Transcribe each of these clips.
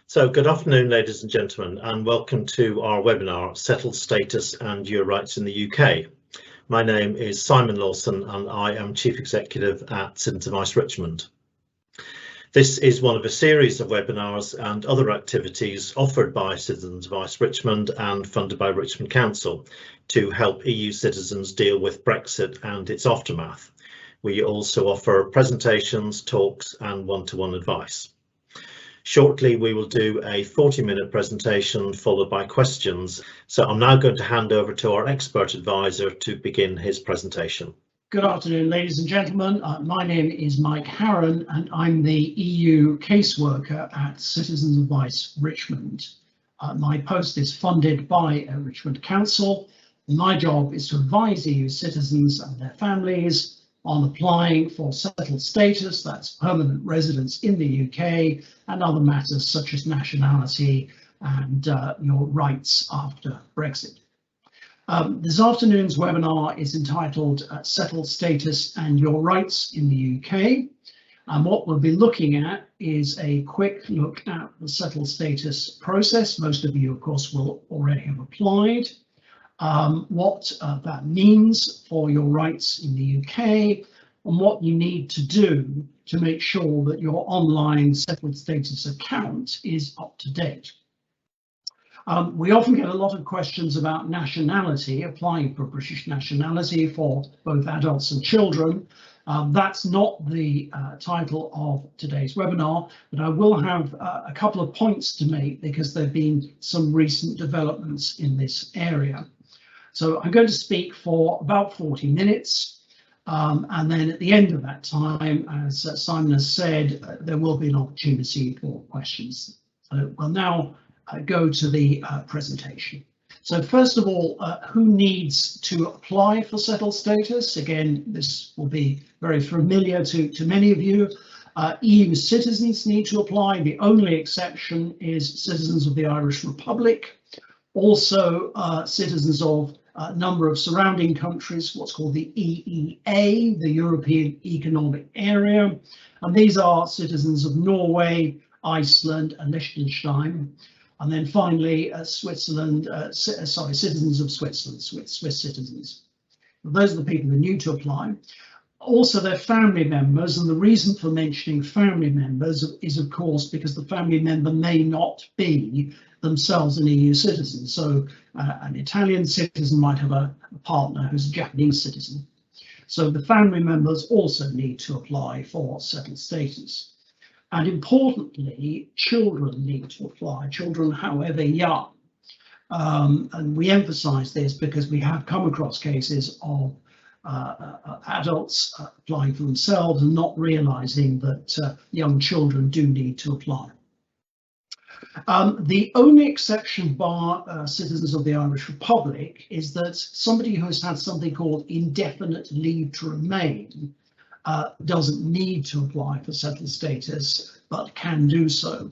So good afternoon, ladies and gentlemen, and welcome to our webinar, Settled Status and Your Rights in the UK. My name is Simon Lawson and I am Chief Executive at Citizenship Advice Richmond. This is one of a series of webinars and other activities offered by Citizenship Advice Richmond and funded by Richmond Council to help EU citizens deal with Brexit and its aftermath. We also offer presentations, talks and one-to-one advice. Shortly, we will do a 40-minute presentation followed by questions. So I'm now going to hand over to our expert advisor to begin his presentation. Good afternoon, ladies and gentlemen. My name is Mike Harron and I'm the EU caseworker at Citizens Advice Richmond. My post is funded by Richmond Council. My job is to advise EU citizens and their families on applying for settled status, that's permanent residence in the UK, and other matters such as nationality and your rights after Brexit. This afternoon's webinar is entitled Settled Status and Your Rights in the UK. And what we'll be looking at is a quick look at the settled status process. Most of you, of course, will already have applied. What that means for your rights in the UK and what you need to do to make sure that your online settled status account is up to date. We often get a lot of questions about nationality, applying for British nationality for both adults and children. That's not the title of today's webinar, but I will have a couple of points to make because there have been some recent developments in this area. So I'm going to speak for about 40 minutes, and then at the end of that time, as Simon has said, there will be an opportunity for questions. So we'll now go to the presentation. So first of all, who needs to apply for settled status? Again, this will be very familiar to many of you. EU citizens need to apply. The only exception is citizens of the Irish Republic. Also, citizens of a number of surrounding countries, what's called the EEA, the European Economic Area. And these are citizens of Norway, Iceland and Liechtenstein. And then finally, citizens of Switzerland, Swiss citizens. Those are the people who need to apply. Also, their family members, and the reason for mentioning family members is, of course, because the family member may not be themselves an EU citizen. So an Italian citizen might have a partner who's a Japanese citizen. So the family members also need to apply for settled status. And importantly, children need to apply, children however young. And we emphasize this because we have come across cases of adults applying for themselves and not realizing that young children do need to apply. The only exception bar citizens of the Irish Republic is that somebody who has had something called indefinite leave to remain doesn't need to apply for settled status, but can do so.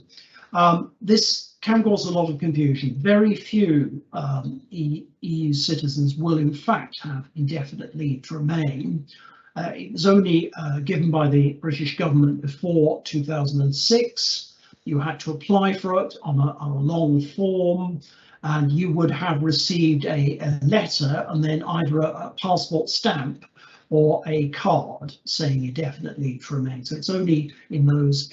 This can cause a lot of confusion. Very few EU citizens will in fact have indefinite leave to remain. It was only given by the British government before 2006. You had to apply for it on a long form, and you would have received a letter and then either a passport stamp or a card saying indefinite leave to remain. So it's only in those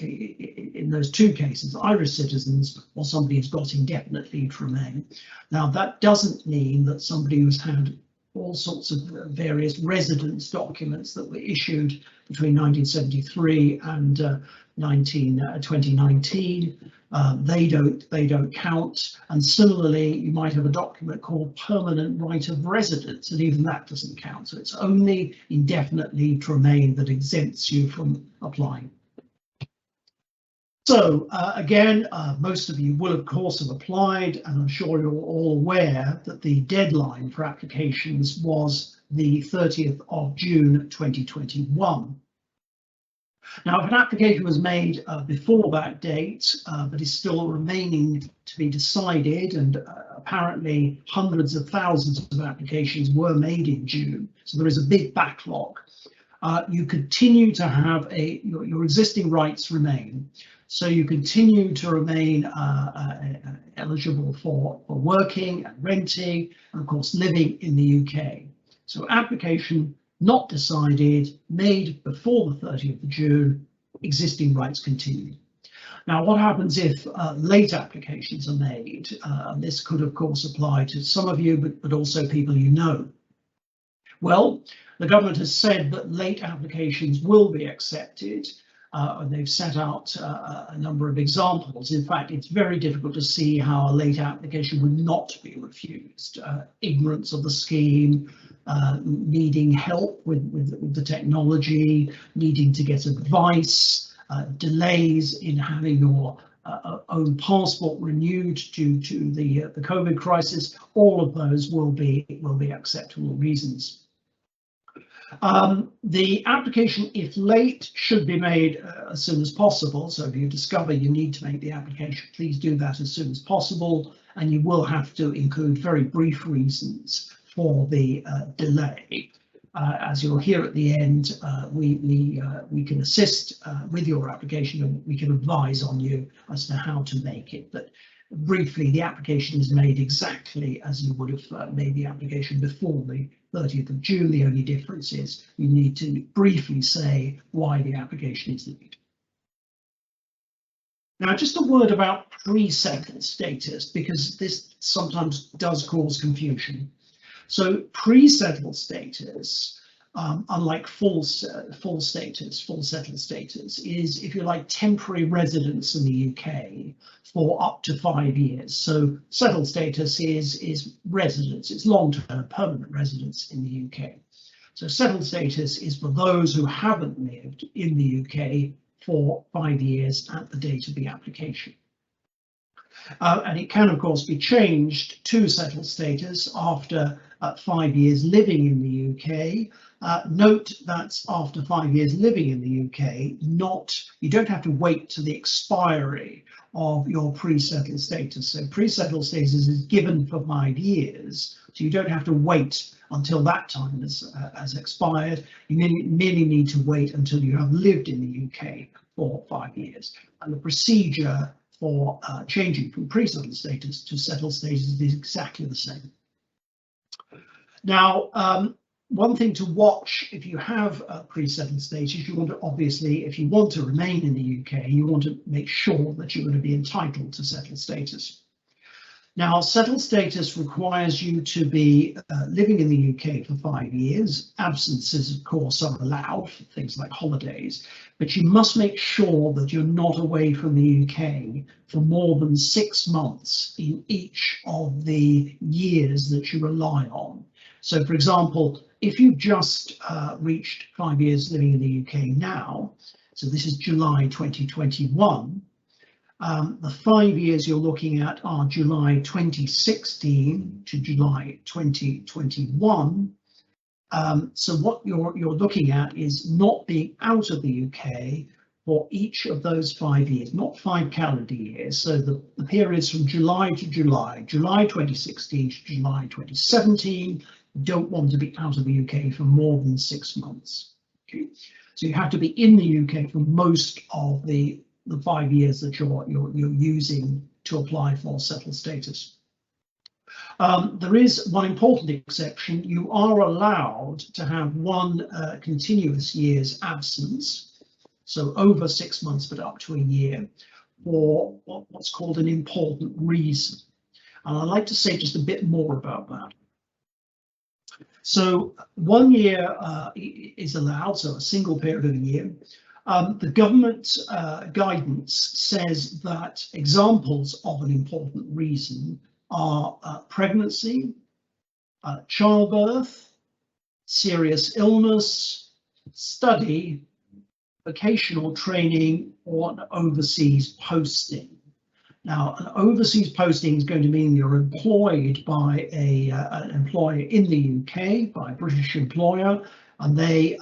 two cases, Irish citizens or somebody who's got indefinite leave to remain. Now that doesn't mean that somebody who's had all sorts of various residence documents that were issued between 1973 and 2019, they don't count. And similarly, you might have a document called permanent right of residence, and even that doesn't count. So it's only indefinite leave to remain that exempts you from applying. So again, most of you will of course have applied, and I'm sure you're all aware that the deadline for applications was the 30th of June 2021. Now, if an application was made before that date, but is still remaining to be decided, and apparently hundreds of thousands of applications were made in June, so there is a big backlog, you continue to have your existing rights remain. So you continue to remain eligible for working and renting, and of course living in the UK. So application not decided, made before the 30th of June, existing rights continue. Now, what happens if late applications are made? This could, of course, apply to some of you, but also people you know. Well, the government has said that late applications will be accepted. They've set out a number of examples. In fact, it's very difficult to see how a late application would not be refused. Ignorance of the scheme, needing help with the technology, needing to get advice, delays in having your own passport renewed due to the COVID crisis. All of those will be acceptable reasons. The application, if late, should be made as soon as possible. So if you discover you need to make the application, please do that as soon as possible, and you will have to include very brief reasons for the delay. As you'll hear at the end, we can assist with your application, and we can advise on you as to how to make it. But briefly, the application is made exactly as you would have made the application before the 30th of June. The only difference is you need to briefly say why the application is needed. Now, just a word about pre-settled status, because this sometimes does cause confusion. So pre-settled status, unlike full settled status, is, if you like, temporary residence in the UK for up to 5 years. So settled status is residence, it's long-term permanent residence in the UK. So settled status is for those who haven't lived in the UK for 5 years at the date of the application. And it can, of course, be changed to settled status after 5 years living in the UK. Note that after 5 years living in the UK, you don't have to wait to the expiry of your pre-settled status. So pre-settled status is given for 5 years, so you don't have to wait until that time has expired. You merely need to wait until you have lived in the UK for 5 years. And the procedure for changing from pre-settled status to settled status is exactly the same. Now, one thing to watch if you have a pre-settled status, you want to, obviously, if you want to remain in the UK, you want to make sure that you're going to be entitled to settled status. Now, settled status requires you to be living in the UK for 5 years. Absences, of course, are allowed for things like holidays, but you must make sure that you're not away from the UK for more than 6 months in each of the years that you rely on. So, for example, if you've just reached 5 years living in the UK now, so this is July 2021, the 5 years you're looking at are July 2016 to July 2021. So what you're looking at is not being out of the UK for each of those 5 years, not 5 calendar years. So the periods from July to July 2016 to July 2017, you don't want to be out of the UK for more than 6 months. Okay? So you have to be in the UK for most of the 5 years that you're using to apply for settled status. There is one important exception. You are allowed to have one continuous year's absence, so over 6 months but up to a year, for what's called an important reason. And I'd like to say just a bit more about that. So 1 year is allowed, so a single period of a year. The government guidance says that examples of an important reason are pregnancy, childbirth, serious illness, study, vocational training, or an overseas posting. Now, an overseas posting is going to mean you're employed by an employer in the UK, by a British employer, and they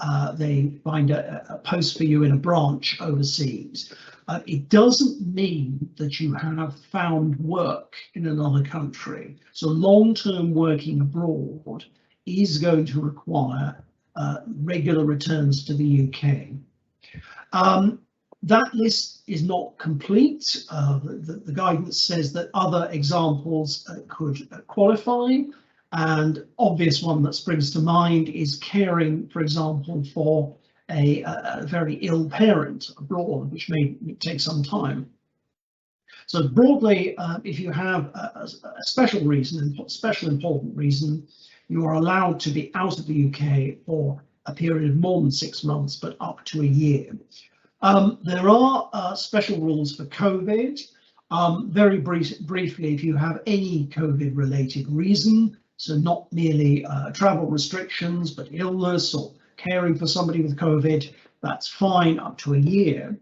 find a post for you in a branch overseas. It doesn't mean that you have found work in another country. So long-term working abroad is going to require regular returns to the UK. That list is not complete. The guidance says that other examples could qualify, and obvious one that springs to mind is caring, for example, for a very ill parent abroad, which may take some time. So broadly, if you have a special reason, a special important reason, you are allowed to be out of the UK for a period of more than 6 months, but up to a year. There are special rules for COVID. Very briefly, if you have any COVID related reason, so not merely travel restrictions, but illness or caring for somebody with COVID, that's fine up to a year.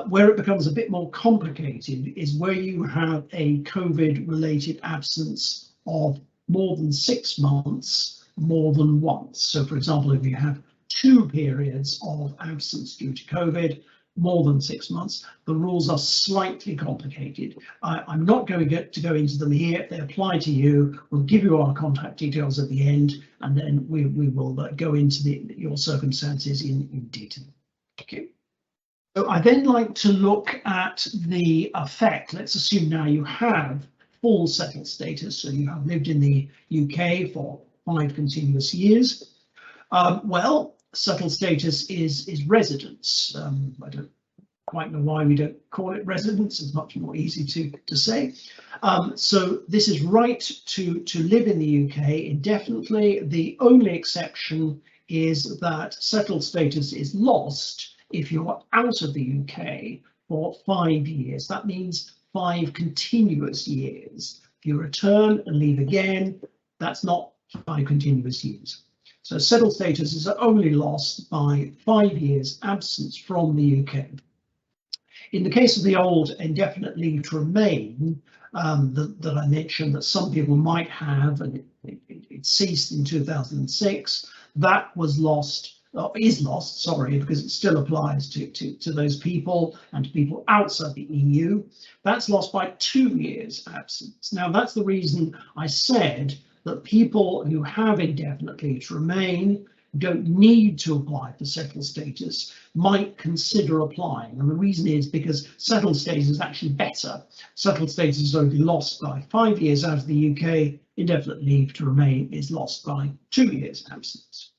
Where it becomes a bit more complicated is where you have a COVID related absence of more than 6 months, more than once. So for example, if you have 2 periods of absence due to COVID, more than 6 months, the rules are slightly complicated. I'm not going to go into them here. They apply to you. We'll give you our contact details at the end, and then we will go into your circumstances in detail. Okay. So I then like to look at the effect. Let's assume now you have full settled status, so you have lived in the UK for 5 continuous years. Well, settled status is residence. I don't quite know why we don't call it residence. It's much more easy to say. So this is right to live in the UK indefinitely. The only exception is that settled status is lost if you're out of the UK for 5 years. That means 5 continuous years. If you return and leave again, that's not 5 continuous years. So settled status is only lost by 5 years absence from the UK. In the case of the old indefinite leave to remain that I mentioned that some people might have, and it ceased in 2006, that was lost, is lost, sorry, because it still applies to those people and to people outside the EU. That's lost by 2 years absence. Now that's the reason I said that people who have indefinite leave to remain don't need to apply for settled status might consider applying, and the reason is because settled status is actually better. Settled status is only lost by 5 years out of the UK. Indefinite leave to remain is lost by 2 years absence.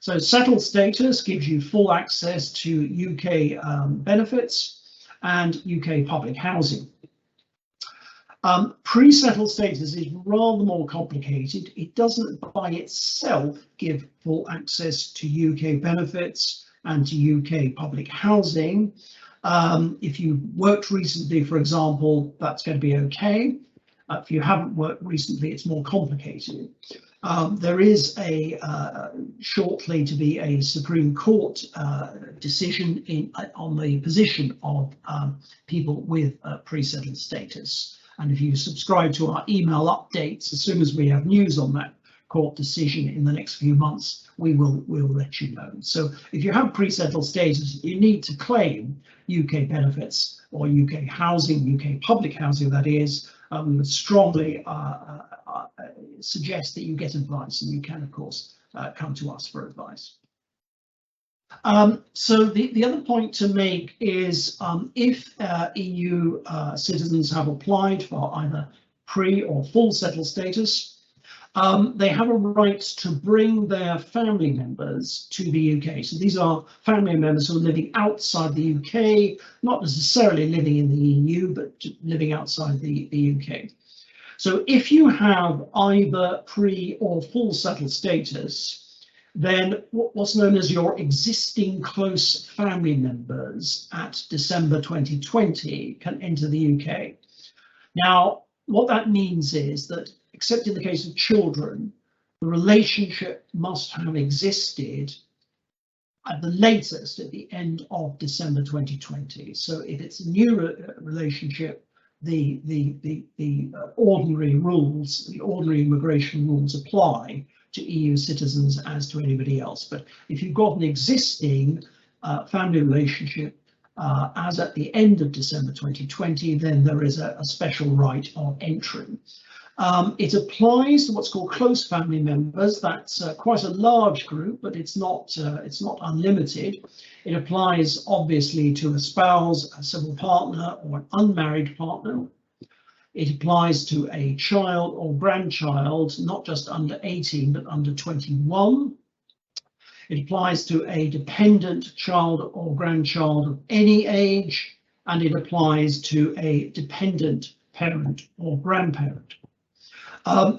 So settled status gives you full access to UK benefits and UK public housing. Pre-settled status is rather more complicated. It doesn't by itself give full access to UK benefits and to UK public housing. If you worked recently, for example, that's going to be okay. If you haven't worked recently, it's more complicated. There is shortly to be a Supreme Court decision on the position of people with pre-settled status. And if you subscribe to our email updates, as soon as we have news on that court decision in the next few months, we'll let you know. So if you have pre-settled status, you need to claim UK benefits or UK housing, UK public housing, that is. We would strongly suggest that you get advice, and you can, of course, come to us for advice. So the other point to make is if EU citizens have applied for either pre or full settled status, they have a right to bring their family members to the UK. So these are family members who are living outside the UK, not necessarily living in the EU, but living outside the UK. So if you have either pre or full settled status, then what's known as your existing close family members at December 2020 can enter the UK. Now, what that means is that, except in the case of children, the relationship must have existed at the latest at the end of December 2020. So if it's a new relationship, the ordinary rules, the ordinary immigration rules apply to EU citizens as to anybody else. But if you've got an existing family relationship as at the end of December 2020, then there is a special right of entry. It applies to what's called close family members. That's quite a large group, but it's not unlimited. It applies obviously to a spouse, a civil partner, or an unmarried partner. It applies to a child or grandchild, not just under 18, but under 21. It applies to a dependent child or grandchild of any age, and it applies to a dependent parent or grandparent.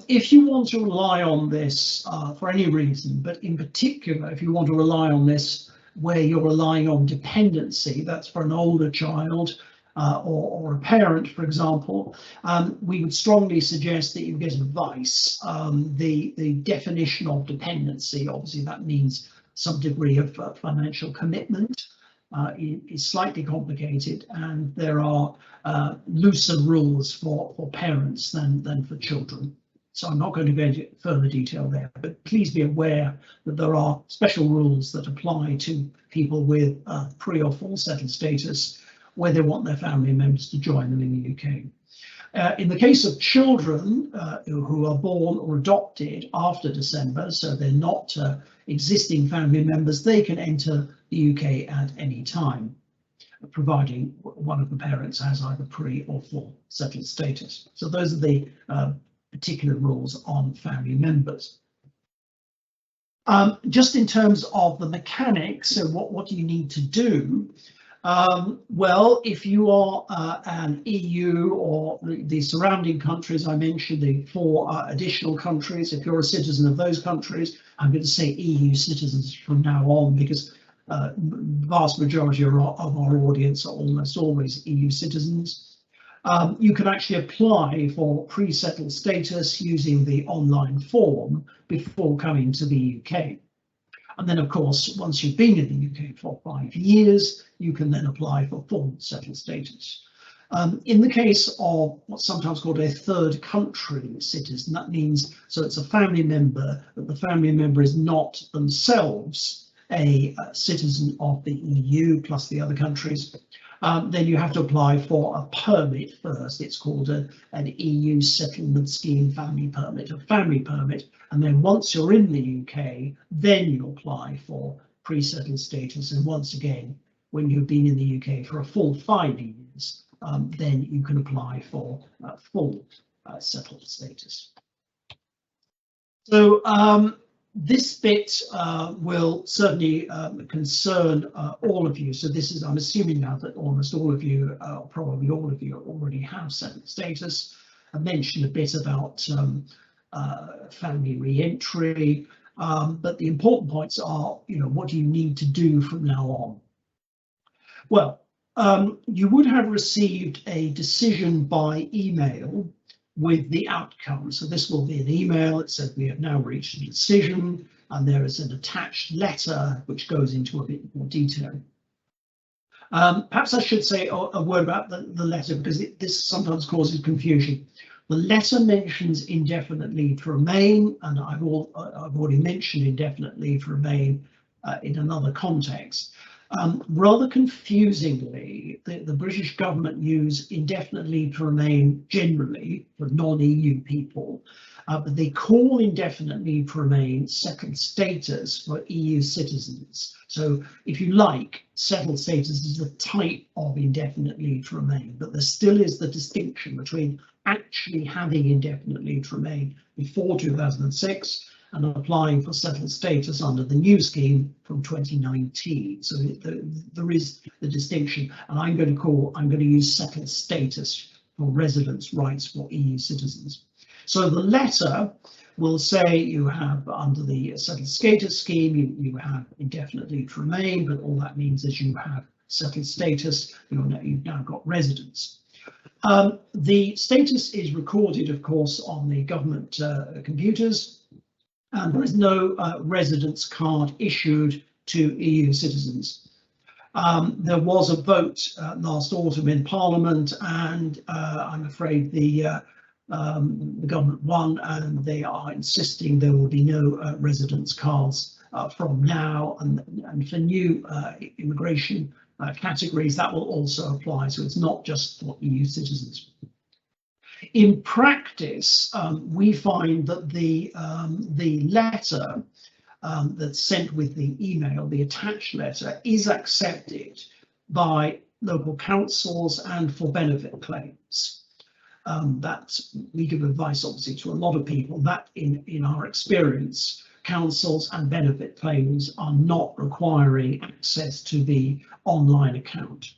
If you want to rely on this for any reason, but in particular, if you want to rely on this where you're relying on dependency, that's for an older child or a parent, for example, we would strongly suggest that you get advice. The definition of dependency, obviously that means some degree of financial commitment, is slightly complicated, and there are looser rules for parents than for children. So I'm not going to go into further detail there, but please be aware that there are special rules that apply to people with pre or full settled status where they want their family members to join them in the UK. In the case of children who are born or adopted after December, so they're not existing family members, they can enter the UK at any time, providing one of the parents has either pre or full settled status. So those are the particular rules on family members. Just in terms of the mechanics, so what do you need to do? Well, if you are an EU or the surrounding countries I mentioned, the 4 additional countries, if you're a citizen of those countries, I'm going to say EU citizens from now on, because the vast majority of our audience are almost always EU citizens. You can actually apply for pre-settled status using the online form before coming to the UK. And then, of course, once you've been in the UK for 5 years, you can then apply for full settled status. In the case of what's sometimes called a third country citizen, that means, so it's a family member, but the family member is not themselves a citizen of the EU plus the other countries, then you have to apply for a permit first. It's called an EU settlement scheme family permit, a family permit. And then once you're in the UK, then you apply for pre-settled status. And once again, when you've been in the UK for a full 5 years, then you can apply for full settled status. So this bit will certainly concern all of you. So this is, I'm assuming now that almost all of you, probably all of you, already have settled status. I mentioned a bit about family re-entry, but the important points are, what do you need to do from now on? Well, you would have received a decision by email with the outcome. So this will be an email that says we have now reached a decision, and there is an attached letter which goes into a bit more detail. Perhaps I should say a word about the letter, because this sometimes causes confusion. The letter mentions indefinite leave to remain, and I've already mentioned indefinite leave to remain in another context. Rather confusingly, the British government use indefinite leave to remain generally for non-EU people, but they call indefinite leave to remain settled status for EU citizens. So if you like, settled status is a type of indefinite leave to remain, but there still is the distinction between actually having indefinite leave to remain before 2006 and applying for settled status under the new scheme from 2019. So there is the distinction, and I'm going to use settled status for residence rights for EU citizens. So the letter will say you have, under the settled status scheme, you have indefinite leave to remain, but all that means is you have settled status, you've now got residence. The status is recorded, of course, on the government computers, and there is no residence card issued to EU citizens. There was a vote last autumn in Parliament, and I'm afraid the government won, and they are insisting there will be no residence cards from now, and for new immigration categories that will also apply. So it's not just for EU citizens. In practice, we find that the letter that's sent with the email, the attached letter, is accepted by local councils and for benefit claims. That we give advice, obviously, to a lot of people that in our experience, councils and benefit claims are not requiring access to the online account.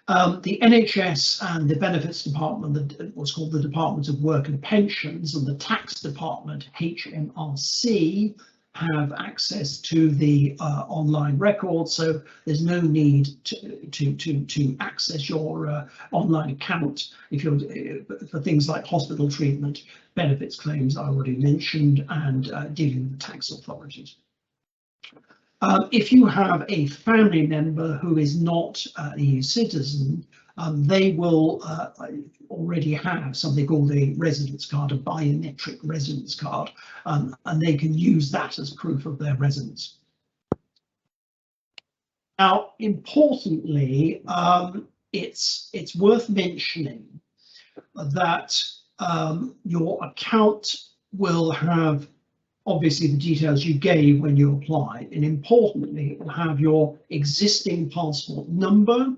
The NHS and the Benefits Department, what's called the Department of Work and Pensions, and the Tax Department, HMRC, have access to the online record, so there's no need to access your online account if you're for things like hospital treatment, benefits claims I already mentioned, and dealing with the tax authorities. If you have a family member who is not an EU citizen, they will already have something called a residence card, a biometric residence card, and they can use that as proof of their residence. Now, importantly, it's worth mentioning that your account will have obviously the details you gave when you applied, and importantly, it will have your existing passport number,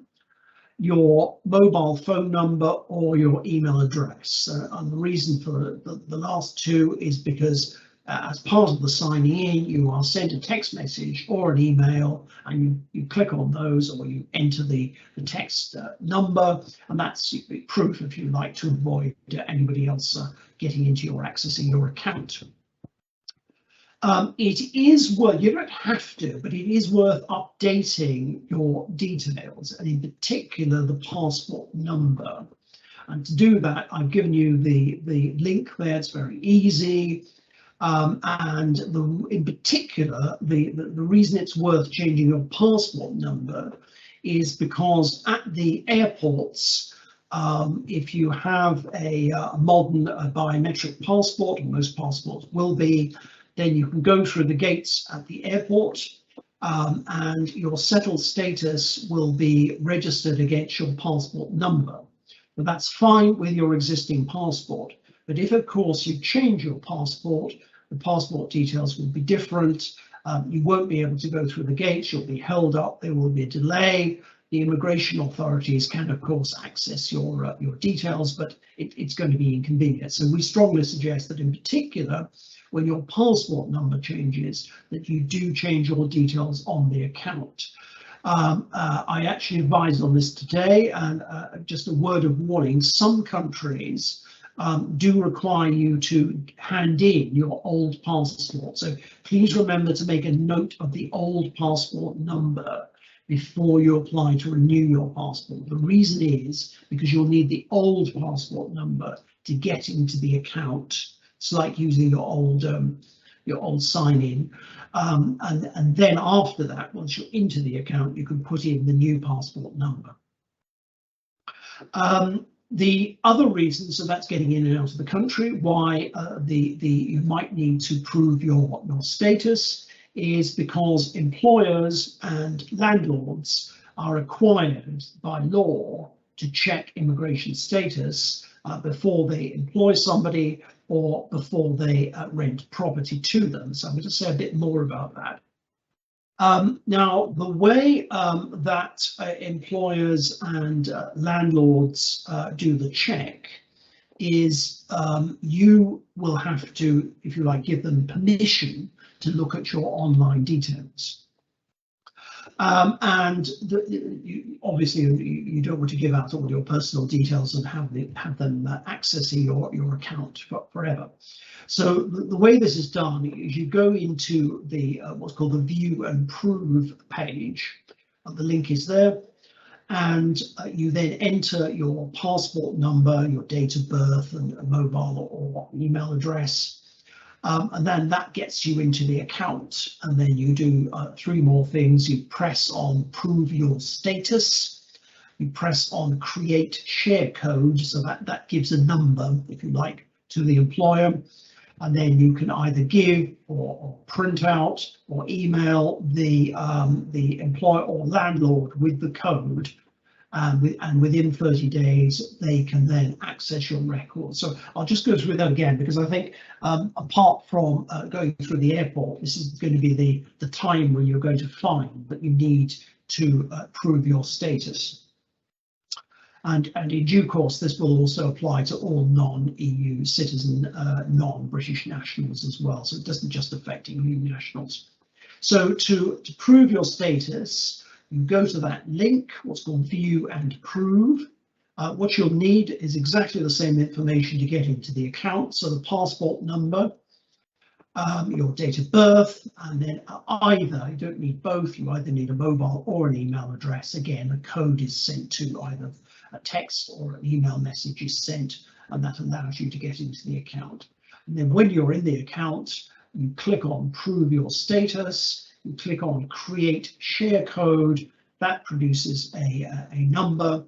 your mobile phone number, or your email address. And the reason for the last two is because as part of the signing in, you are sent a text message or an email, and you click on those, or you enter the text number, and that's proof, if you like, to avoid anybody else getting into or accessing your account. It is worth, you don't have to, but it is worth updating your details, and in particular the passport number. And to do that, I've given you the link there. It's very easy. And in particular, the reason it's worth changing your passport number is because at the airports, if you have a modern biometric passport, and most passports will be, then you can go through the gates at the airport, and your settled status will be registered against your passport number. But that's fine with your existing passport. But if, of course, you change your passport, the passport details will be different. You won't be able to go through the gates. You'll be held up. There will be a delay. The immigration authorities can, of course, access your details, but it's going to be inconvenient. So we strongly suggest that, in particular, when your passport number changes, that you do change your details on the account. I actually advised on this today, and just a word of warning, some countries do require you to hand in your old passport. So please remember to make a note of the old passport number before you apply to renew your passport. The reason is because you'll need the old passport number to get into the account. It's like using your old sign-in, and then after that, once you're into the account, you can put in the new passport number. The other reason, so that's getting in and out of the country, why you might need to prove your status, is because employers and landlords are required by law to check immigration status before they employ somebody or before they rent property to them. So I'm going to say a bit more about that. Now, the way that employers and landlords do the check is you will have to, if you like, give them permission to look at your online details. And obviously you don't want to give out all your personal details and have them accessing your account forever. So the way this is done is you go into the what's called the View and Prove page. The link is there, and you then enter your passport number, your date of birth, and a mobile or email address. And then that gets you into the account, and then you do three more things. You press on Prove Your Status, you press on Create Share Code, so that gives a number, if you like, to the employer, and then you can either give or print out or email the employer or landlord with the code, and within 30 days they can then access your records. So I'll just go through that again, because I think apart from going through the airport, this is going to be the time when you're going to find that you need to prove your status. And in due course, this will also apply to all non-EU citizen, non-British nationals as well. So it doesn't just affect EU nationals. So to prove your status, you go to that link, what's called View and Prove. What you'll need is exactly the same information to get into the account. So the passport number, your date of birth, and then either, you don't need both, you either need a mobile or an email address. Again, a code is sent to either a text or an email message is sent, and that allows you to get into the account. And then when you're in the account, you click on Prove Your Status, you click on Create Share Code, that produces a number,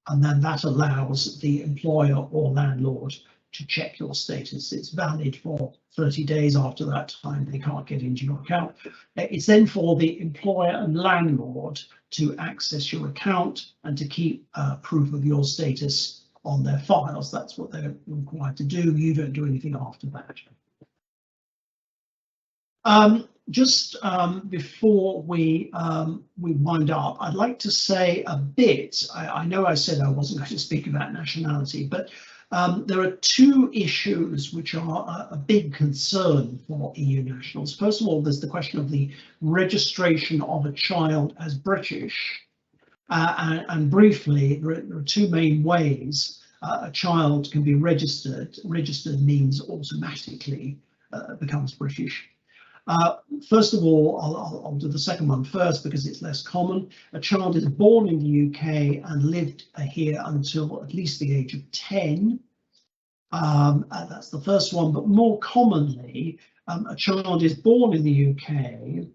and then that allows the employer or landlord to check your status. It's valid for 30 days. After that time, they can't get into your account. It's then for the employer and landlord to access your account and to keep proof of your status on their files. That's what they're required to do. You don't do anything after that. Just before we wind up, I'd like to say a bit. I know I said I wasn't going to speak about nationality, but there are two issues which are a big concern for EU nationals. First of all, there's the question of the registration of a child as British. And briefly, there are two main ways a child can be registered. Registered means automatically becomes British. First of all, I'll do the second one first because it's less common. A child is born in the UK and lived here until at least the age of 10. That's the first one, but more commonly, a child is born in the UK,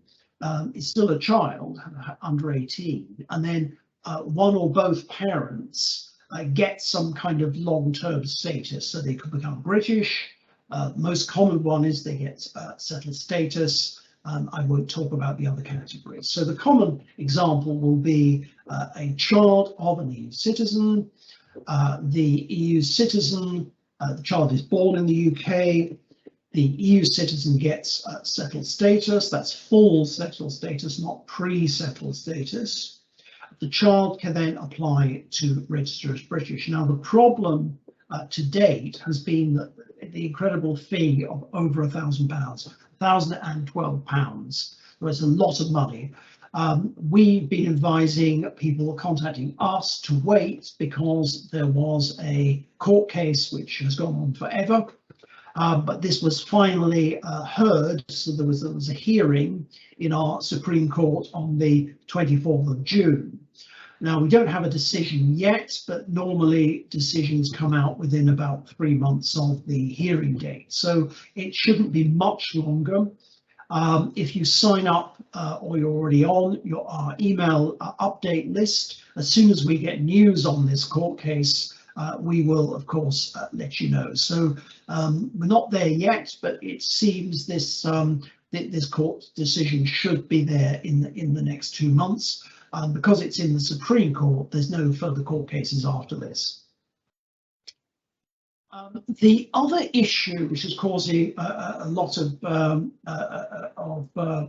is still a child, under 18, and then one or both parents get some kind of long-term status, so they could become British. Most common one is they get settled status. I won't talk about the other categories. So the common example will be a child of an EU citizen. The EU citizen, the child is born in the UK. The EU citizen gets settled status. That's full settled status, not pre-settled status. The child can then apply to register as British. Now, the problem to date has been that the incredible fee of over £1,000, £1,012. It's a lot of money. We've been advising people contacting us to wait because there was a court case which has gone on forever. But this was finally heard, so there was a hearing in our Supreme Court on the 24th of June. Now, we don't have a decision yet, but normally decisions come out within about 3 months of the hearing date, so it shouldn't be much longer. If you sign up or you're already on our email update list, as soon as we get news on this court case, we will, of course, let you know. So we're not there yet, but it seems this this court decision should be there in the next 2 months. Because it's in the Supreme Court, there's no further court cases after this. The other issue which is causing a lot of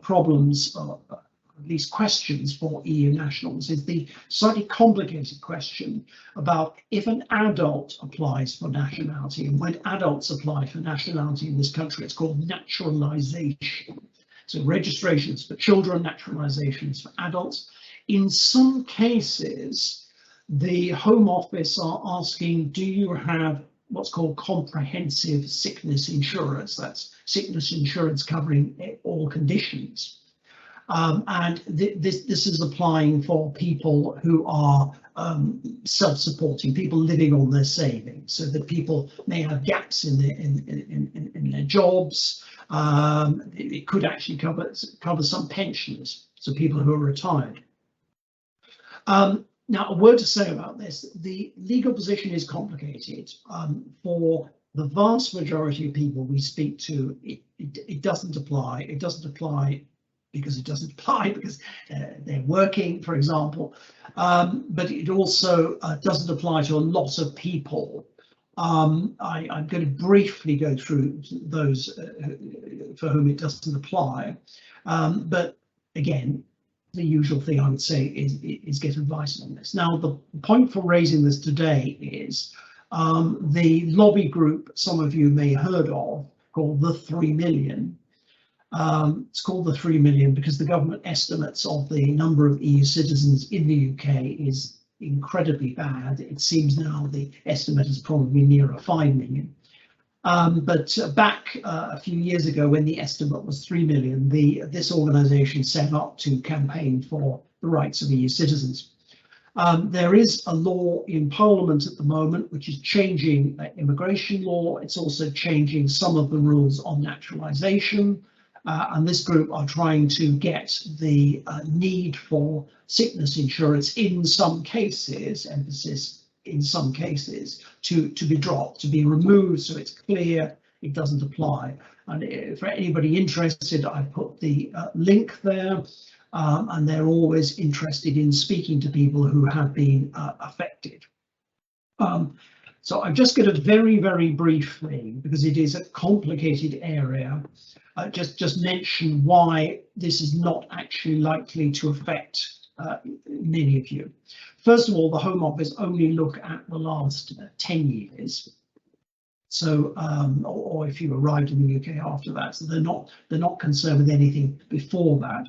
problems, or at least questions for EU nationals, is the slightly complicated question about if an adult applies for nationality. And when adults apply for nationality in this country, it's called naturalisation. So registrations for children, naturalisations for adults. In some cases, the Home Office are asking, do you have what's called comprehensive sickness insurance? That's sickness insurance covering all conditions. And this is applying for people who are self-supporting, people living on their savings, so that people may have gaps in their jobs. It could actually cover some pensioners, so people who are retired. Now, a word to say about this: the legal position is complicated. For the vast majority of people we speak to, it doesn't apply. It doesn't apply because it doesn't apply because they're working, for example, but it also doesn't apply to a lot of people. I'm going to briefly go through those for whom it doesn't apply, but again, the usual thing I would say is get advice on this. Now, the point for raising this today is the lobby group some of you may have heard of, called the 3 million. It's called the 3 million because the government estimates of the number of EU citizens in the UK is incredibly bad. It seems now the estimate is probably nearer 5 million. But back a few years ago, when the estimate was 3 million, this organisation set up to campaign for the rights of EU citizens. There is a law in Parliament at the moment which is changing immigration law. It's also changing some of the rules on naturalisation. And this group are trying to get the need for sickness insurance in some cases, emphasis in some cases, to be dropped, to be removed, so it's clear it doesn't apply. And for anybody interested, I put the link there, and they're always interested in speaking to people who have been affected. So I'm just going to very, very briefly, because it is a complicated area, just mention why this is not actually likely to affect many of you. First of all, the Home Office only look at the last 10 years. So, or if you arrived in the UK after that, so they're not concerned with anything before that.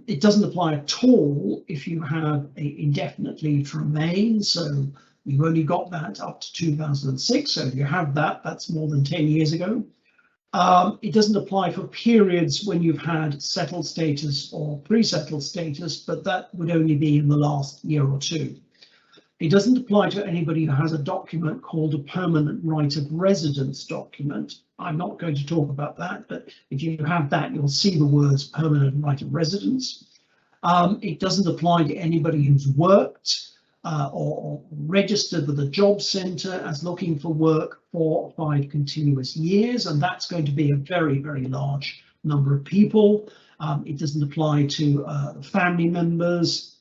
It doesn't apply at all if you have a indefinite leave to remain. So you've only got that up to 2006. So if you have that, that's more than 10 years ago. It doesn't apply for periods when you've had settled status or pre-settled status, but that would only be in the last year or two. It doesn't apply to anybody who has a document called a permanent right of residence document. I'm not going to talk about that, but if you have that, you'll see the words permanent right of residence. It doesn't apply to anybody who's worked or registered with a job centre as looking for work for 5 continuous years, and that's going to be a very, very large number of people. It doesn't apply to family members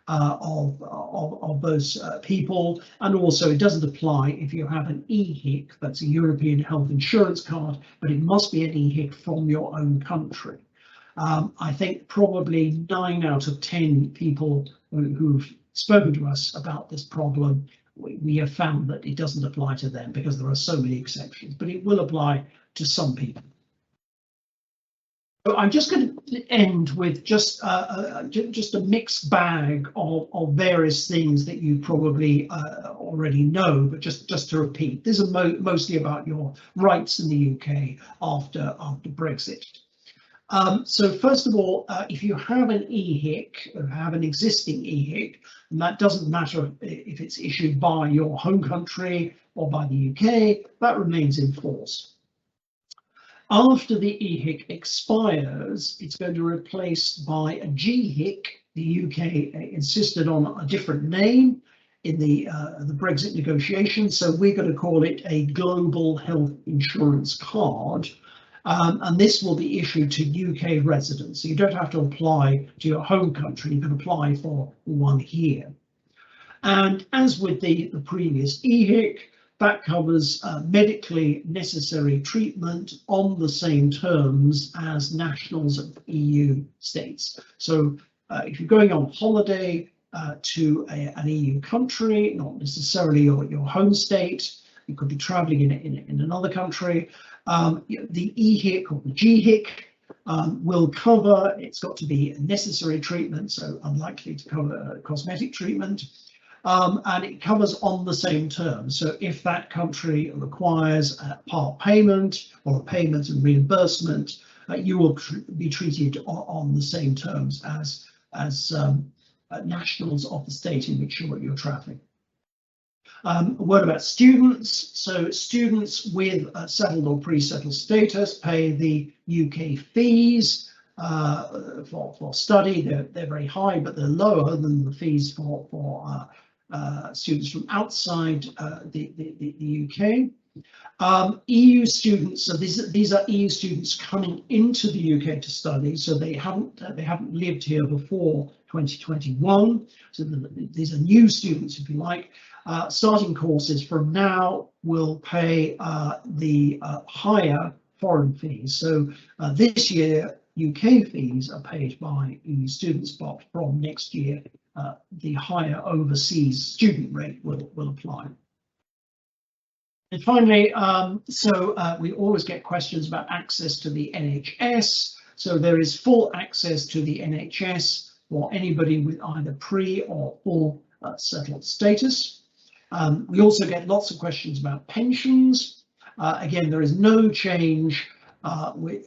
of those people, and also it doesn't apply if you have an EHIC, that's a European Health Insurance Card, but it must be an EHIC from your own country. I think probably 9 out of 10 people who've spoken to us about this problem, we have found that it doesn't apply to them because there are so many exceptions, but it will apply to some people. So I'm just going to end with just a mixed bag of various things that you probably already know, but just to repeat, these are mostly about your rights in the UK after Brexit. So first of all, if you have an EHIC, or have an existing EHIC, and that doesn't matter if it's issued by your home country or by the UK, that remains in force. After the EHIC expires, it's going to be replaced by a GHIC. The UK insisted on a different name in the Brexit negotiations, so we're going to call it a global health insurance card. And this will be issued to UK residents. So you don't have to apply to your home country, you can apply for one here. And as with the previous EHIC, that covers medically necessary treatment on the same terms as nationals of EU states. So if you're going on holiday to an EU country, not necessarily your home state, you could be traveling in another country, the EHIC or the GHIC will cover, it's got to be necessary treatment, so unlikely to cover cosmetic treatment, and it covers on the same terms. So if that country requires a part payment or a payment and reimbursement, you will be treated on the same terms as nationals of the state in which you're traveling. A word about students. So students with settled or pre-settled status pay the UK fees for study. They're very high, but they're lower than the fees for students from outside the UK. EU students, so these are EU students coming into the UK to study, so they haven't lived here before 2021. So these are new students, if you like. Starting courses from now will pay the higher foreign fees. So this year UK fees are paid by EU students, but from next year the higher overseas student rate will apply. And finally, we always get questions about access to the NHS. So there is full access to the NHS for anybody with either pre or full settled status. We also get lots of questions about pensions. Again, there is no change with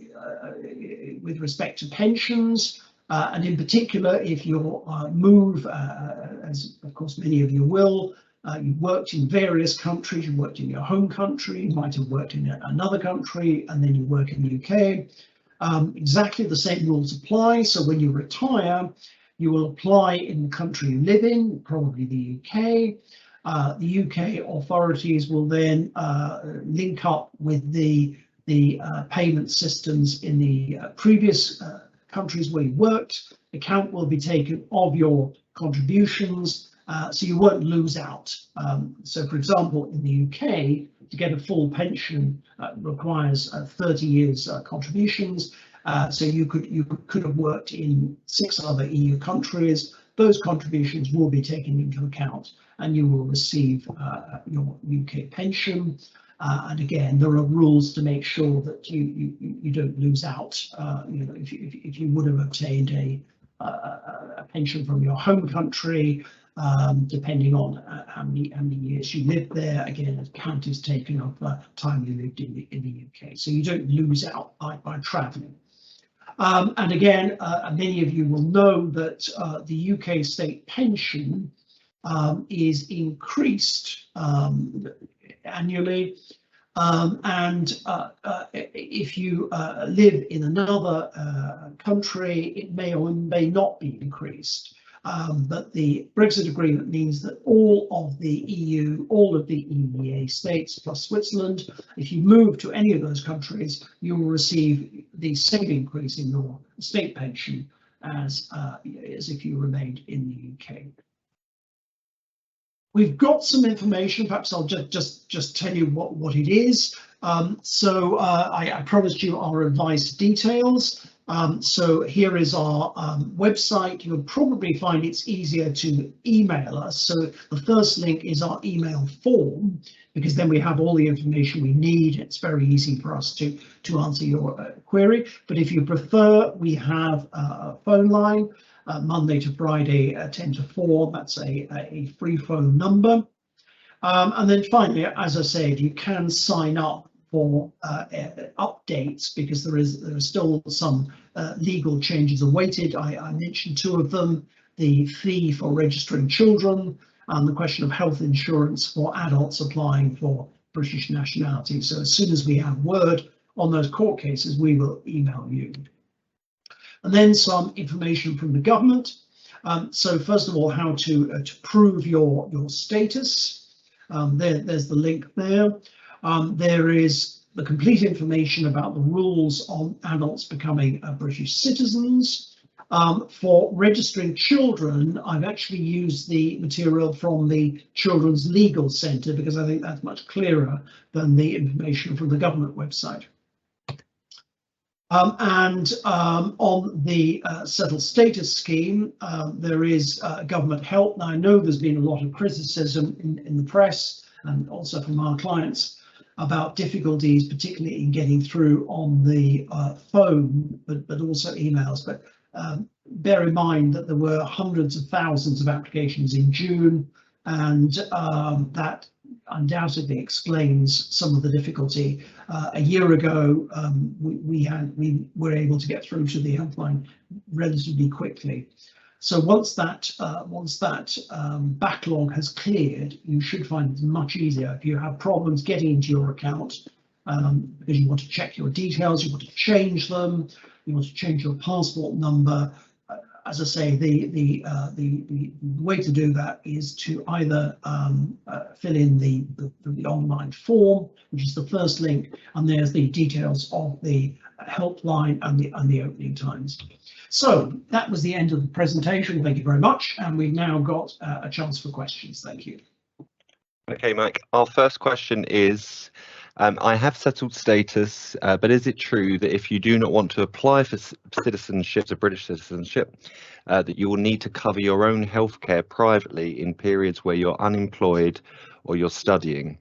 respect to pensions. And in particular, if you move, as of course many of you will, you've worked in various countries, you worked in your home country, you might have worked in another country, and then you work in the UK. Exactly the same rules apply. So when you retire, you will apply in the country you live in, probably the UK. The UK authorities will then link up with the payment systems in the previous countries where you worked. Account will be taken of your contributions, so you won't lose out. So for example, in the UK, to get a full pension requires 30 years contributions. So you could have worked in 6 other EU countries. Those contributions will be taken into account and you will receive your UK pension. And again, there are rules to make sure that you don't lose out. You know, if you would have obtained a pension from your home country, depending on how many years you lived there, again, account is taken of the time you lived in the UK. So you don't lose out by travelling. And again, many of you will know that the UK state pension is increased annually, and if you live in another country, it may or may not be increased. But the Brexit agreement means that all of the EU, all of the EEA states plus Switzerland, if you move to any of those countries, you will receive the same increase in your state pension as if you remained in the UK. We've got some information, perhaps I'll just tell you what it is. I promised you our advice details. So here is our website. You'll probably find it's easier to email us. So the first link is our email form, because then we have all the information we need. It's very easy for us to answer your query. But if you prefer, we have a phone line. Monday to Friday, 10 to 4, that's a free phone number. And then finally, as I said, you can sign up for updates, because there are still some legal changes awaited. I mentioned 2 of them: the fee for registering children and the question of health insurance for adults applying for British nationality. So as soon as we have word on those court cases, we will email you. And then some information from the government. So first of all, how to prove your status. There's the link there. There is the complete information about the rules on adults becoming British citizens. For registering children, I've actually used the material from the Children's Legal Centre, because I think that's much clearer than the information from the government website. On the settled status scheme, there is government help. Now, I know there's been a lot of criticism in the press and also from our clients about difficulties, particularly in getting through on the phone, but also emails. But bear in mind that there were hundreds of thousands of applications in June, and that undoubtedly explains some of the difficulty. A year ago, we were able to get through to the helpline relatively quickly. So once that backlog has cleared, you should find it much easier. If you have problems getting into your account because you want to check your details, you want to change them, you want to change your passport number, as I say, the way to do that is to either fill in the online form, which is the first link, and there's the details of the helpline and the opening times. So that was the end of the presentation. Thank you very much, and we've now got a chance for questions. Thank you. Okay, Mike, our first question is, I have settled status, but is it true that if you do not want to apply for citizenship, a British citizenship, that you will need to cover your own healthcare privately in periods where you're unemployed or you're studying?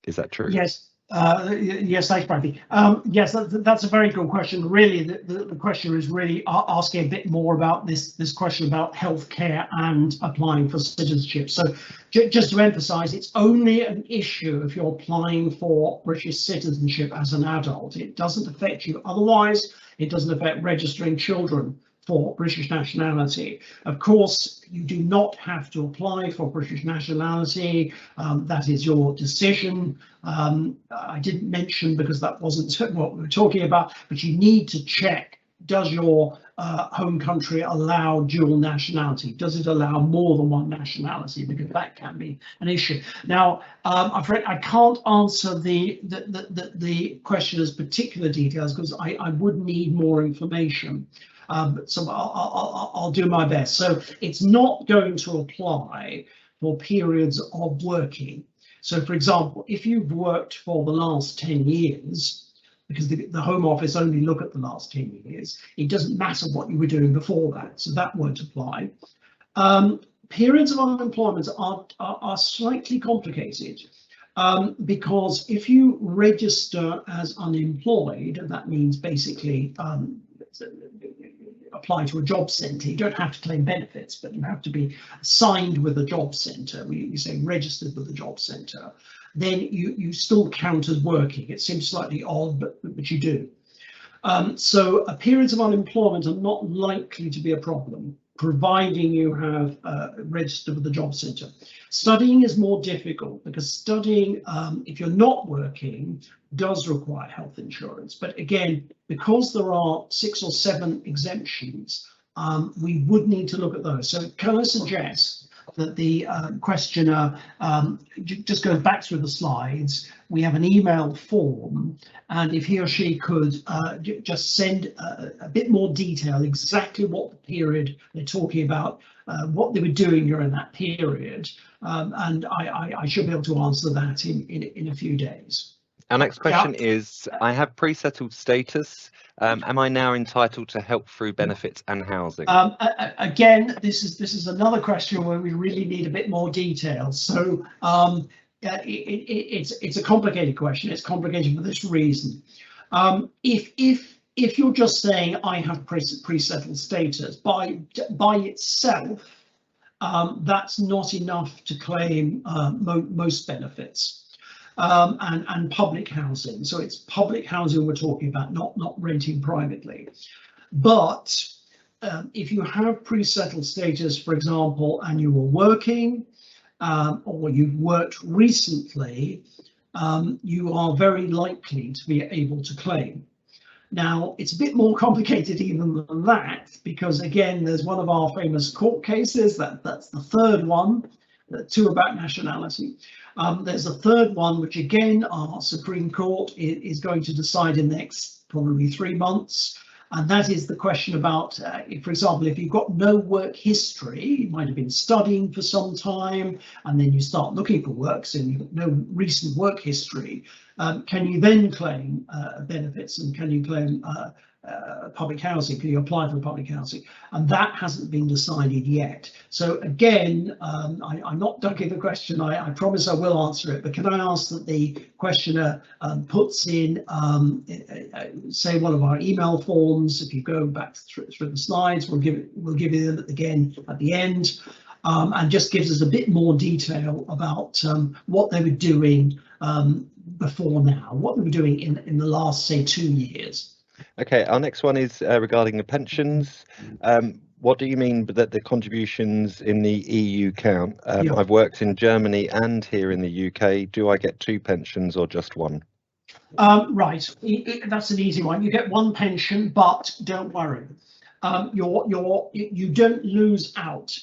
Is that true? Yes. Yes, thanks, Bradley. Yes, that's a very good question. Really, the question is really asking a bit more about this question about healthcare and applying for citizenship. So just to emphasise, it's only an issue if you're applying for British citizenship as an adult. It doesn't affect you otherwise. It doesn't affect registering children for British nationality. Of course, you do not have to apply for British nationality. That is your decision. I didn't mention, because that wasn't what we were talking about, but you need to check, does your home country allow dual nationality? Does it allow more than one nationality? Because that can be an issue. Now, I'm afraid I can't answer the questioner's particular details, because I would need more information. So I'll do my best. So it's not going to apply for periods of working. So, for example, if you've worked for the last 10 years, because the Home Office only look at the last 10 years, it doesn't matter what you were doing before that, so that won't apply. Periods of unemployment are slightly complicated, because if you register as unemployed, that means basically apply to a job centre. You don't have to claim benefits, but you have to be signed with a job centre. We say registered with a job centre. Then you still count as working. It seems slightly odd, but you do. So periods of unemployment are not likely to be a problem, providing you have registered with the job centre. Studying is more difficult, because studying, if you're not working, does require health insurance. But again, because there are 6 or 7 exemptions, we would need to look at those. So can I suggest that the questioner just goes back through the slides? We have an email form, and if he or she could just send a bit more detail, exactly what the period they're talking about, what they were doing during that period, and I should be able to answer that in a few days. Our next question is, I have pre-settled status. Am I now entitled to help through benefits and housing? Again, this is another question where we really need a bit more detail. So it's a complicated question. It's complicated for this reason. If you're just saying I have pre-settled status, by itself, that's not enough to claim most benefits. And public housing. So it's public housing we're talking about, not renting privately. But if you have pre-settled status, for example, and you were working, or you've worked recently, you are very likely to be able to claim. Now, it's a bit more complicated even than that, because again, there's one of our famous court cases, that's the third one, 2 about nationality. There's a third one, which again, our Supreme Court is going to decide in the next probably 3 months. And that is the question about, for example, if you've got no work history, you might have been studying for some time, and then you start looking for work, so you've got no recent work history. Can you then claim benefits, and can you claim public housing? Can you apply for public housing? And that hasn't been decided yet. So again, I'm not ducking the question. I promise I will answer it, but can I ask that the questioner puts in, say, one of our email forms? If you go back through the slides, we'll give you them again at the end, and just gives us a bit more detail about what they were doing before now, what they were doing in the last, say, 2 years. Okay, our next one is regarding the pensions. What do you mean that the contributions in the EU count? Yeah. I've worked in Germany and here in the UK. Do I get 2 pensions or just 1? Right, that's an easy one. You get 1 pension, but don't worry. you don't lose out.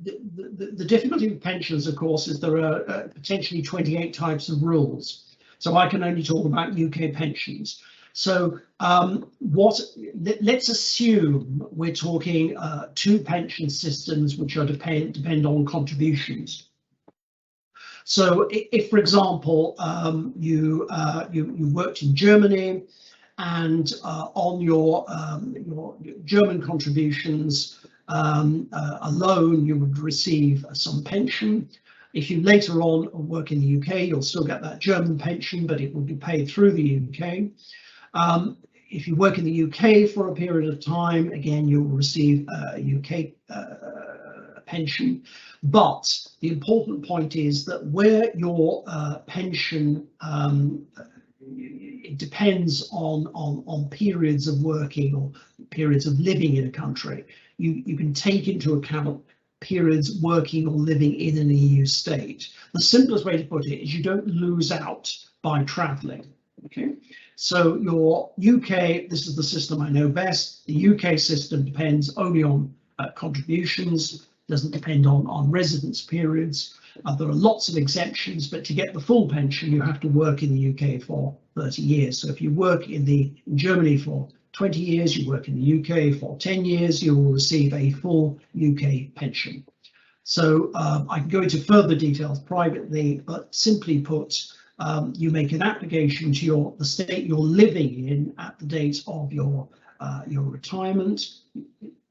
The difficulty with pensions, of course, is there are potentially 28 types of rules. So I can only talk about UK pensions. So let's assume we're talking two pension systems which are depend on contributions. So if, for example, you worked in Germany, and on your German contributions alone, you would receive some pension. If you later on work in the UK, you'll still get that German pension, but it will be paid through the UK. If you work in the UK for a period of time, again, you'll receive a UK pension. But the important point is that where your pension it depends on periods of working or periods of living in a country. You can take into account periods working or living in an EU state. The simplest way to put it is you don't lose out by travelling. Okay, so your UK, this is the system I know best. The UK system depends only on contributions, doesn't depend on residence periods. There are lots of exemptions, but to get the full pension, you have to work in the UK for 30 years. So if you work in Germany for 20 years, you work in the UK for 10 years, you will receive a full UK pension. So I can go into further details privately, but simply put, you make an application to the state you're living in at the date of your retirement.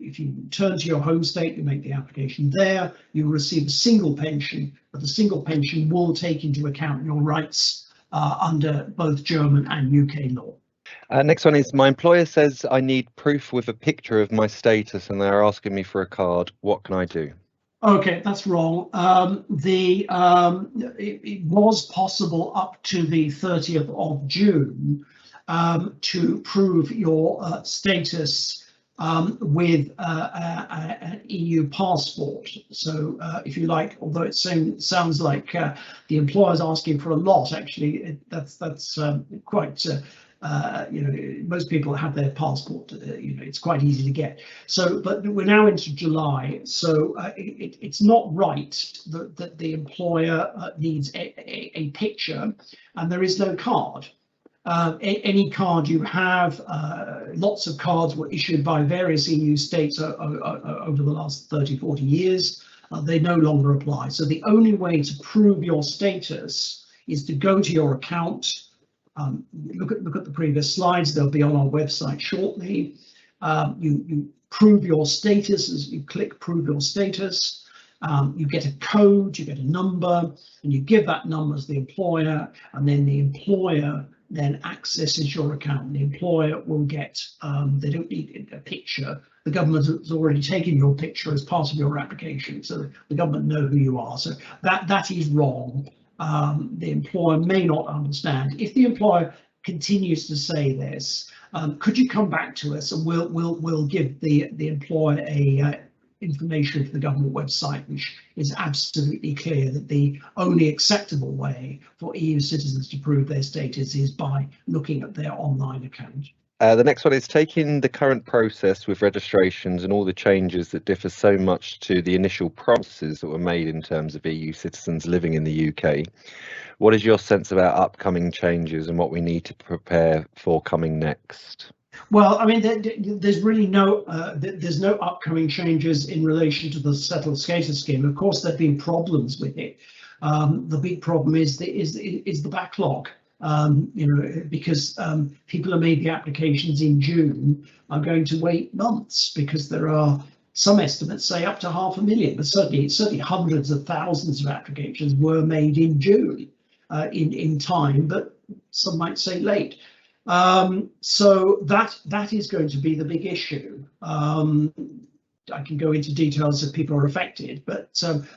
If you turn to your home state, you make the application there, you will receive a single pension, but the single pension will take into account your rights under both German and UK law. Next one is, my employer says I need proof with a picture of my status and they're asking me for a card. What can I do? Okay, that's wrong. It was possible up to the 30th of June to prove your status with an EU passport. So if you like, although it sounds like the employer's asking for a lot, actually that's quite most people have their passport, it's quite easy to get. So, but we're now into July, so it's not right that the employer needs a picture, and there is no card. Any card you have, lots of cards were issued by various EU states over the last 30-40 years. They no longer apply. So the only way to prove your status is to go to your account. Look at the previous slides, they'll be on our website shortly. You prove your status as you click prove your status. You get a code, you get a number, and you give that number as the employer, and then the employer then accesses your account. The employer will get, they don't need a picture. The government has already taken your picture as part of your application, so the government know who you are. So that is wrong. The employer may not understand. If the employer continues to say this, could you come back to us and we'll give the employer a information for the government website, which is absolutely clear that the only acceptable way for EU citizens to prove their status is by looking at their online account. The next one is, taking the current process with registrations and all the changes that differ so much to the initial promises that were made in terms of EU citizens living in the UK. What is your sense about upcoming changes and what we need to prepare for coming next? Well, I mean, there's really no upcoming changes in relation to the settled status scheme. Of course, there've been problems with it. The big problem is the backlog. Because people who made the applications in June are going to wait months, because there are some estimates say up to 500,000, but certainly hundreds of thousands of applications were made in June in time, but some might say late. So that is going to be the big issue. I can go into details if people are affected, but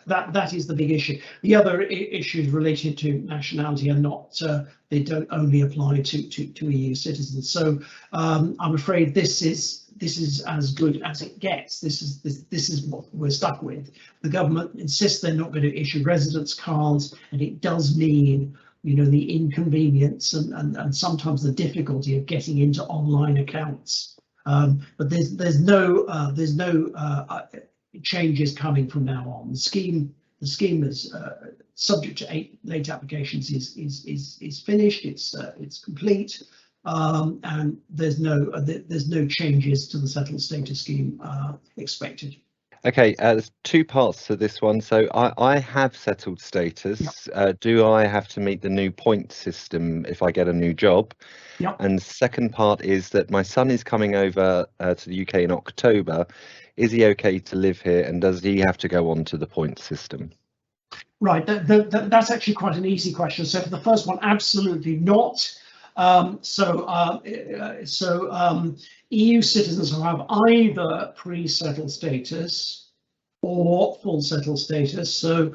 that is the big issue. The other issues related to nationality are not, they don't only apply to EU citizens. So I'm afraid this is as good as it gets. This is what we're stuck with. The government insists they're not going to issue residence cards, and it does mean, the inconvenience and sometimes the difficulty of getting into online accounts. But there's no changes coming from now on. The scheme is subject to late applications is finished. It's complete, and there's no changes to the settled status scheme expected. Okay, there's two parts to this one. So I have settled status. Yep. Do I have to meet the new point system if I get a new job? Yep. And second part is that my son is coming over to the UK in October. Is he okay to live here, and does he have to go on to the point system? Right, that's actually quite an easy question. So for the first one, absolutely not. EU citizens who have either pre-settled status or full settled status, so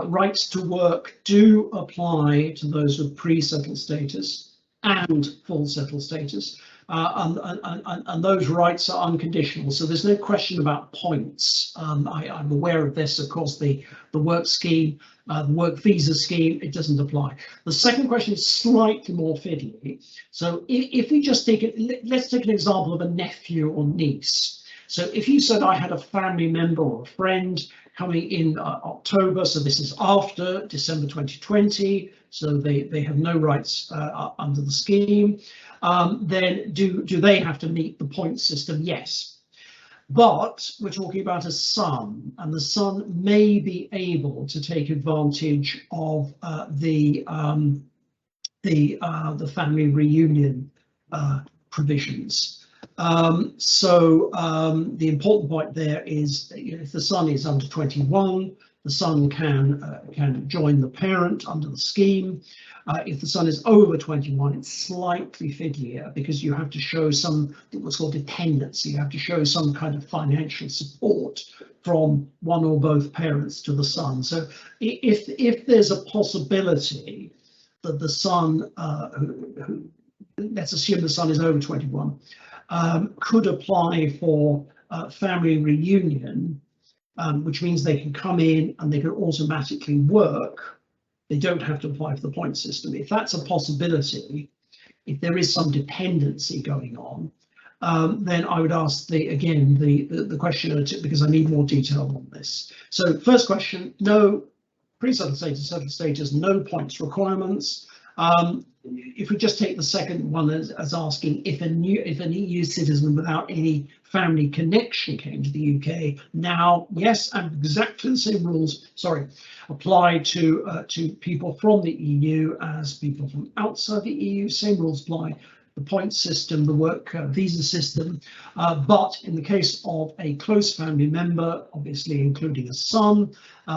rights to work do apply to those with pre-settled status and full settled status, and those rights are unconditional. So there's no question about points. I'm aware of this. Of course, the work scheme, the work visa scheme, it doesn't apply. The second question is slightly more fiddly. So if we just take it, let's take an example of a nephew or niece. So if you said I had a family member or a friend coming in October, so this is after December 2020, so they have no rights under the scheme, then do they have to meet the point system? Yes. But we're talking about a son, and the son may be able to take advantage of the family reunion provisions. The important point there is, if the son is under 21, the son can join the parent under the scheme. If the son is over 21, it's slightly fiddlier because you have to show what's called dependency. You have to show some kind of financial support from one or both parents to the son. So if there's a possibility that the son, let's assume the son is over 21, could apply for family reunion, which means they can come in and they can automatically work. They don't have to apply for the point system. If that's a possibility, if there is some dependency going on, then I would ask the questioner, because I need more detail on this. So first question, no pre-settled status, settled status, no points requirements. If we just take the second one as asking if an EU citizen without any family connection came to the UK, now, yes, and exactly the same rules, apply to people from the EU as people from outside the EU. Same rules apply. The point system, the work visa system, but in the case of a close family member, obviously including a son,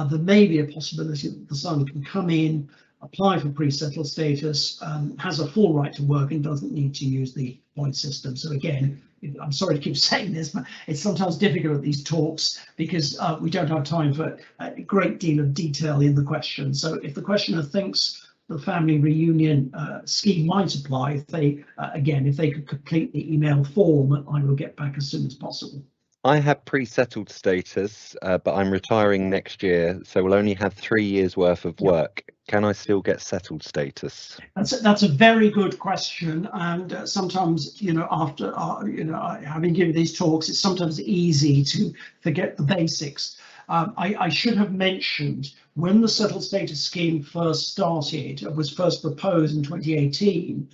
there may be a possibility that the son can come in, apply for pre-settled status, has a full right to work and doesn't need to use the point system. So again, I'm sorry to keep saying this, but it's sometimes difficult at these talks because we don't have time for a great deal of detail in the question. So if the questioner thinks the family reunion scheme might apply, if they could complete the email form, I will get back as soon as possible. I have pre-settled status, but I'm retiring next year, so we'll only have 3 years worth of work. Can I still get settled status? That's a very good question, and sometimes, after having given these talks, it's sometimes easy to forget the basics. I should have mentioned when the settled status scheme first started, was first proposed in 2018,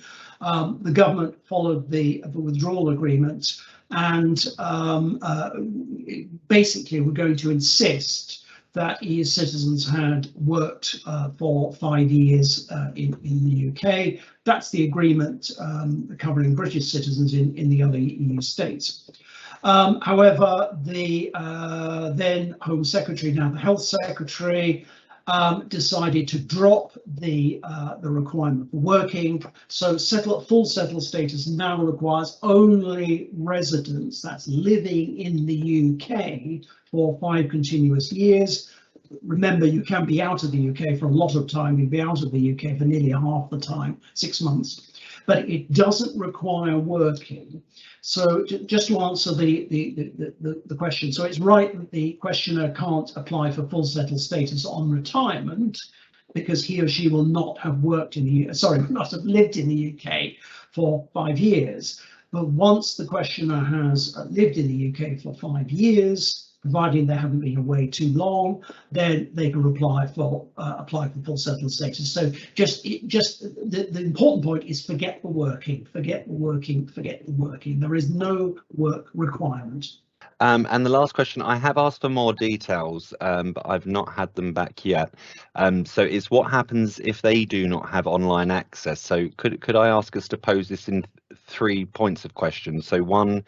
the government followed the withdrawal agreement. And basically, we're going to insist that EU citizens had worked for 5 years in the UK. That's the agreement covering British citizens in the other EU states. However, the then Home Secretary, now the Health Secretary, decided to drop the requirement for working. So full settled status now requires only residents, that's living in the UK for 5 continuous years. Remember, you can be out of the UK for a lot of time. You'll be out of the UK for nearly half the time, 6 months, but it doesn't require working. So just to answer the question, so it's right that the questioner can't apply for full settled status on retirement because he or she will not have worked in the not have lived in the UK for 5 years. But once the questioner has lived in the UK for 5 years, providing they haven't been away too long, then they can apply for full settled status. So the important point is forget the working. There is no work requirement. And the last question, I have asked for more details, but I've not had them back yet. So it's what happens if they do not have online access? So could I ask us to pose this in 3 points of questions? So one,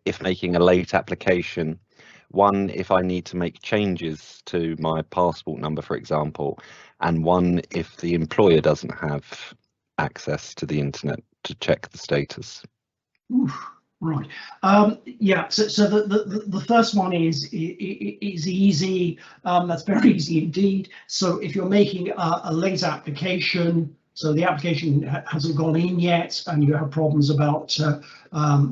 if making a late application, one, if I need to make changes to my passport number, for example, and one, if the employer doesn't have access to the internet to check the status. Oof. Right. Yeah. So the first one is easy. That's very easy indeed. So if you're making a late application, so the application hasn't gone in yet, and you have problems about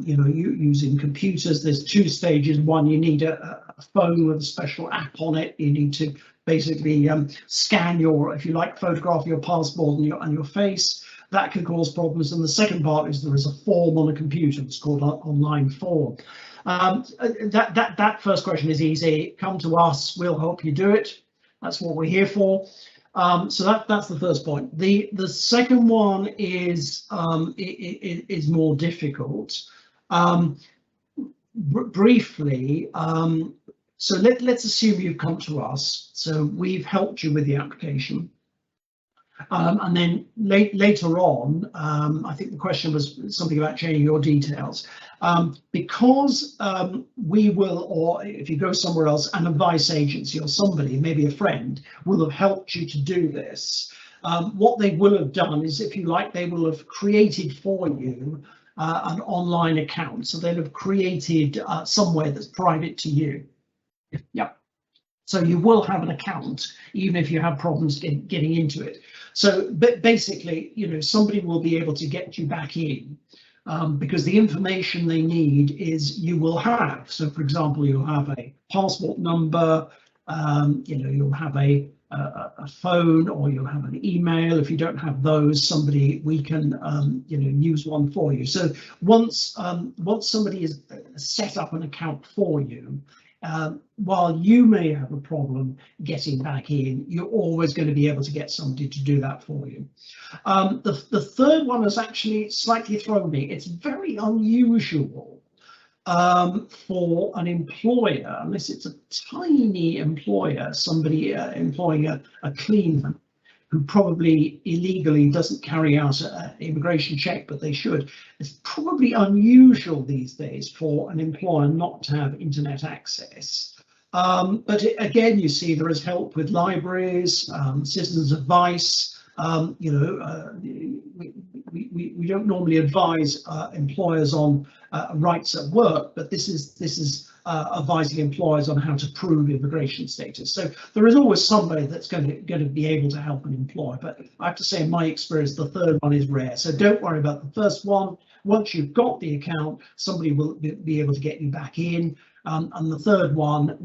using computers, there's 2 stages. One, you need a phone with a special app on it. You need to basically scan your, if you like, photograph your passport and your face. That can cause problems. And the second part is there is a form on a computer. It's called an online form. That first question is easy. Come to us. We'll help you do it. That's what we're here for. So that's the first point. The second one is more difficult. Briefly, so let's assume you've come to us. So we've helped you with the application. And then later on, I think the question was something about changing your details. Because we will, or if you go somewhere else, an advice agency or somebody, maybe a friend, will have helped you to do this. What they will have done is, if you like, they will have created for you an online account. So they'll have created somewhere that's private to you. Yep. So you will have an account, even if you have problems getting into it. So but basically, somebody will be able to get you back in because the information they need is you will have. So, for example, you'll have a passport number, you'll have a phone, or you'll have an email. If you don't have those, we can use one for you. So once somebody has set up an account for you, while you may have a problem getting back in, you're always going to be able to get somebody to do that for you. The third one has actually slightly thrown me. It's very unusual for an employer, unless it's a tiny employer, somebody employing a cleaner, who probably illegally doesn't carry out an immigration check, but they should. It's probably unusual these days for an employer not to have internet access. But again, you see there is help with libraries, citizens' advice. We don't normally advise employers on rights at work, but this is advising employers on how to prove immigration status. So there is always somebody that's going to be able to help an employer. But I have to say, in my experience, the third one is rare. So don't worry about the first one. Once you've got the account, somebody will be able to get you back in. And the third one,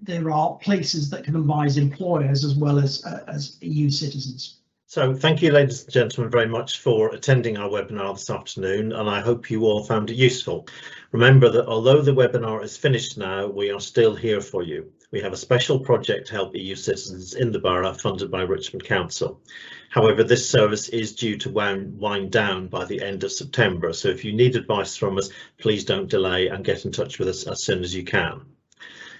there are places that can advise employers as well as EU citizens. So thank you, ladies and gentlemen, very much for attending our webinar this afternoon, and I hope you all found it useful. Remember that although the webinar is finished now, we are still here for you. We have a special project to help EU citizens in the borough funded by Richmond Council. However, this service is due to wind down by the end of September, so if you need advice from us, please don't delay and get in touch with us as soon as you can.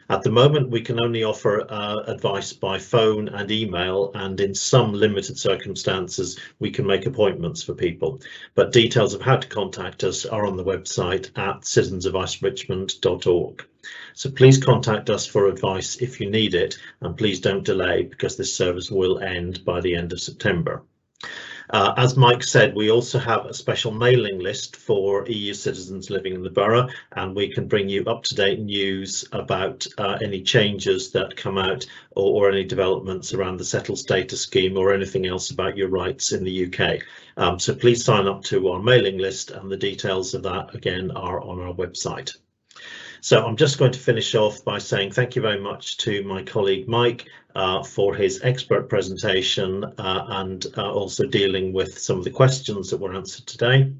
At the moment, we can only offer advice by phone and email, and in some limited circumstances, we can make appointments for people. But details of how to contact us are on the website at citizensadvicerichmond.org. So please contact us for advice if you need it, and please don't delay because this service will end by the end of September. As Mike said, we also have a special mailing list for EU citizens living in the borough, and we can bring you up-to-date news about any changes that come out or any developments around the settled status scheme or anything else about your rights in the UK. So please sign up to our mailing list, and the details of that again are on our website. So I'm just going to finish off by saying thank you very much to my colleague Mike for his expert presentation and also dealing with some of the questions that were answered today.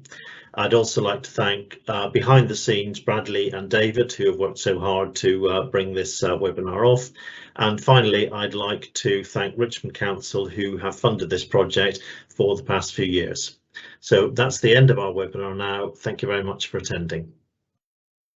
I'd also like to thank behind the scenes Bradley and David, who have worked so hard to bring this webinar off. And finally, I'd like to thank Richmond Council, who have funded this project for the past few years. So that's the end of our webinar now. Thank you very much for attending.